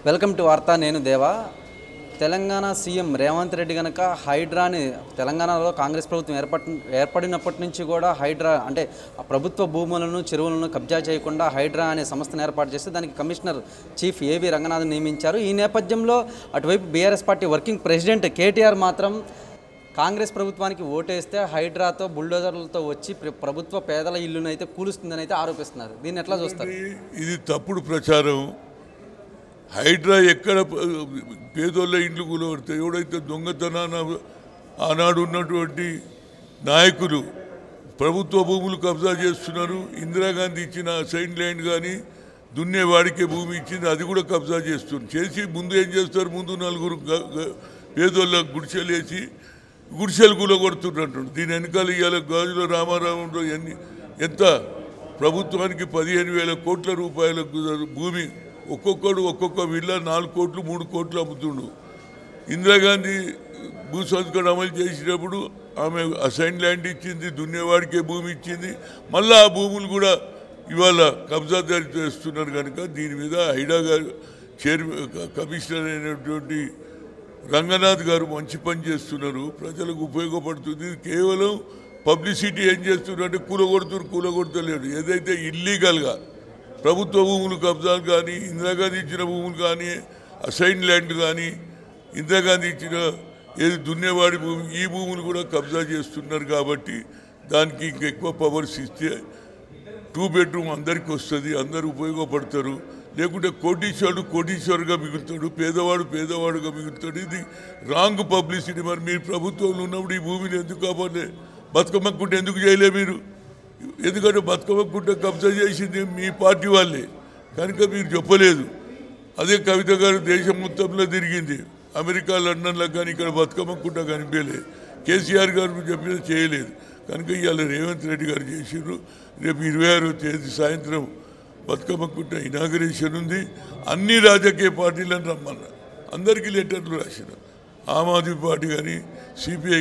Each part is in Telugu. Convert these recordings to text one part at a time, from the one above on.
వెల్కమ్ టు వార్తా నేను దేవా. తెలంగాణ సీఎం రేవంత్ రెడ్డి గనక హైడ్రాని తెలంగాణలో కాంగ్రెస్ ప్రభుత్వం ఏర్పడినప్పటి నుంచి కూడా హైడ్రా అంటే ప్రభుత్వ భూములను చెరువులను కబ్జా చేయకుండా హైడ్రా అనే సంస్థను ఏర్పాటు చేస్తే దానికి కమిషనర్ చీఫ్ ఏవి రంగనాథన్ నియమించారు. ఈ నేపథ్యంలో అటువైపు BRS party working president KTR మాత్రం కాంగ్రెస్ ప్రభుత్వానికి ఓటేస్తే హైడ్రాతో బుల్డోజర్లతో వచ్చి ప్రభుత్వ పేదల ఇల్లును అయితే కూలుస్తుందని అయితే ఆరోపిస్తున్నారు. దీన్ని ఎట్లా చూస్తారు? ఇది తప్పుడు ప్రచారం. హైడ్రా ఎక్కడ పేదోళ్ళ ఇండ్లు కూలబడతాయి? ఎవడైతే దొంగతనాన ఆనాడు ఉన్నటువంటి నాయకులు ప్రభుత్వ భూములు కబ్జా చేస్తున్నారు. ఇందిరాగాంధీ ఇచ్చిన సైన్ ల్యాండ్ కానీ దున్నేవాడికే భూమి ఇచ్చింది, అది కూడా కబ్జా చేస్తున్నారు. చేసి ముందు ఏం చేస్తారు? ముందు నలుగురు పేదోళ్ళ గుడిసెలు వేసి గుడిసెలు కూలగొడుతున్నట్టు. దీని వెనకాల ఇవాళ గాజుల రామారావు ఎంత ప్రభుత్వానికి 15,000 కోట్ల రూపాయల భూమి, ఒక్కొక్కడు ఒక్కొక్క విల్ల 4 కోట్లు 3 కోట్లు అమ్ముతుండు. ఇందిరాగాంధీ భూ సంస్కరణ అమలు చేసినప్పుడు ఆమె అసైన్ ల్యాండ్ ఇచ్చింది, దున్నేవాడికే భూమి ఇచ్చింది. మళ్ళీ ఆ భూములు కూడా ఇవాళ కబ్జాదారి చేస్తున్నారు. కనుక దీని మీద హైడా గారు కమిషనర్ అయినటువంటి రంగనాథ్ గారు మంచి పని చేస్తున్నారు, ప్రజలకు ఉపయోగపడుతుంది. కేవలం పబ్లిసిటీ ఏం చేస్తున్నారు అంటే కూలగొడతలేడు. ఏదైతే ఇల్లీగల్గా ప్రభుత్వ భూములు కబ్జాలు కానీ, ఇందిరాగాంధీ ఇచ్చిన భూములు కానీ, అసైన్ ల్యాండ్ కానీ, ఇందిరాగాంధీ ఇచ్చిన ఏది దున్నేవాడి భూమి, ఈ భూములు కూడా కబ్జా చేస్తున్నారు. కాబట్టి దానికి ఇంకెక్కువ పవర్స్ ఇస్తే 2 బెడ్రూమ్ అందరికీ వస్తుంది, అందరూ ఉపయోగపడతారు. లేకుంటే కోటీశ్వరుగా మిగులుతాడు, పేదవాడుగా మిగులుతాడు. ఇది రాంగ్ పబ్లిసిటీ. మరి మీరు ప్రభుత్వంలో ఉన్నప్పుడు ఈ భూమిని ఎందుకు కాపాడలే? బతుకమ్మకుంటే ఎందుకు చేయలే మీరు? ఎందుకంటే బతుకమ్మకుంటే కబ్జా చేసింది మీ పార్టీ వాళ్ళే కనుక మీరు చెప్పలేదు. అదే కవిత గారు దేశం మొత్తంలో తిరిగింది, అమెరికా లండన్లో కానీ ఇక్కడ బతుకమ్మకుంట కనిపించలేదు. కేసీఆర్ గారు చెప్పినా చేయలేదు. కనుక ఇవాళ రేవంత్ రెడ్డి గారు చేసిండ్రు. రేపు 26వ తేదీ సాయంత్రం బతుకమ్మకుంట ఇనాగరేషన్ ఉంది. అన్ని రాజకీయ పార్టీలను రమ్మన్నారు, అందరికీ లెటర్లు రాసిన. ఆమ్ ఆద్మీ పార్టీ కానీ, సిపిఐ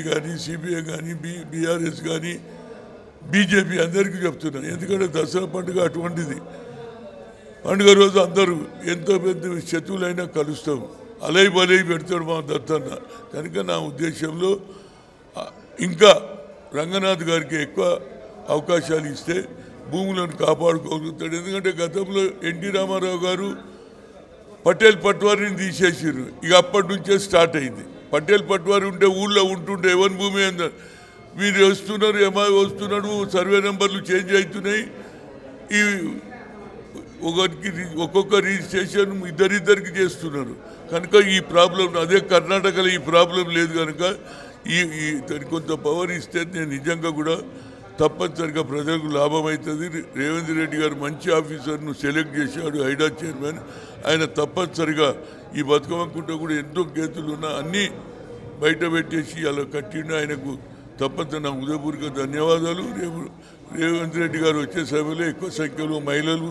కానీ, బీఆర్ఎస్ కానీ, బీజేపీ అందరికీ చెప్తున్నారు. ఎందుకంటే దసరా పండుగ అటువంటిది. పండుగ రోజు అందరూ ఎంతో పెద్ద శత్రువులైనా కలుస్తాం. అలై బలై పెడతాడు మా దత్తన్న. కనుక నా ఉద్దేశంలో ఇంకా రంగనాథ్ గారికి ఎక్కువ అవకాశాలు ఇస్తే భూములను కాపాడుకోగలుగుతాడు. ఎందుకంటే గతంలో ఎన్టీ రామారావు గారు పటేల్ పట్వారిని తీసేసారు. ఇక అప్పటి నుంచే స్టార్ట్ అయింది. పటేల్ పట్వారి ఉంటే ఊళ్ళో ఉంటుండే ఎవరి భూమి అందరు వీరు వస్తున్నారు, ఎంఐ వస్తున్నాడు, సర్వే నెంబర్లు చేంజ్ అవుతున్నాయి. ఈ ఒక్కొక్క రిజిస్ట్రేషన్ ఇద్దరిద్దరికి చేస్తున్నారు. కనుక ఈ ప్రాబ్లం, అదే కర్ణాటకలో ఈ ప్రాబ్లం లేదు. కనుక కొంత పవర్ ఇస్తే నేను నిజంగా కూడా తప్పనిసరిగా ప్రజలకు లాభం అవుతుంది. రేవంత్ రెడ్డి గారు మంచి ఆఫీసర్ను సెలెక్ట్ చేశాడు, హైడా చైర్మన్. ఆయన తప్పనిసరిగా ఈ బతుకమ్మకుంట కూడా ఎంతో కేతులు ఉన్నా అన్నీ బయట పెట్టేసి అలా కట్టిండు. ఆయనకు తప్పనిసరి నా హృదయపూర్వక ధన్యవాదాలు. రేవంత్ రెడ్డి గారు వచ్చే సమయంలో ఎక్కువ సంఖ్యలో మహిళలు,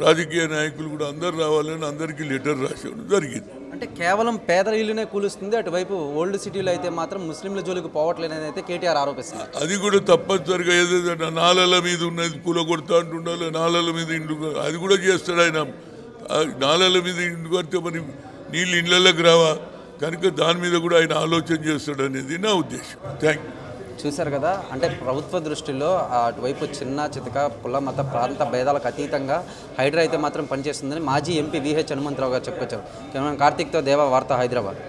రాజకీయ నాయకులు కూడా అందరు రావాలని అందరికీ లెటర్ రాసేయడం జరిగింది. అంటే కేవలం పేదల ఇల్లునే కూలుస్తుంది, అటువైపు ఓల్డ్ సిటీలో అయితే మాత్రం ముస్లింల జోలికి పోవట్లేదని అయితే కేటీఆర్ ఆరోపిస్తున్నారు. అది కూడా తప్పనిసరిగా ఏదైతే నాలల మీద ఉన్నది కూలగొడతా అంటుండాలి, నాలల మీద ఇండ్లు అది కూడా చేస్తాడు ఆయన. నాలల మీద ఇండ్లు కడితే మరి నీళ్ళు ఇళ్ళకి రావా? కనుక దాని మీద కూడా ఆయన ఆలోచన చేస్తాడు అనేది నా ఉద్దేశం. Thank you. చూశారు కదా, అంటే ప్రభుత్వ దృష్టిలో అటువైపు చిన్న చితక కుల మత ప్రాంత భేదాలకు అతీతంగా హైడ్రా అయితే మాత్రం పనిచేస్తుందని మాజీ ఎంపీ విహెచ్ హనుమంతరావు గారు చెప్పుకొచ్చారు. కార్తీక్తో దేవా, వార్తా, హైదరాబాద్.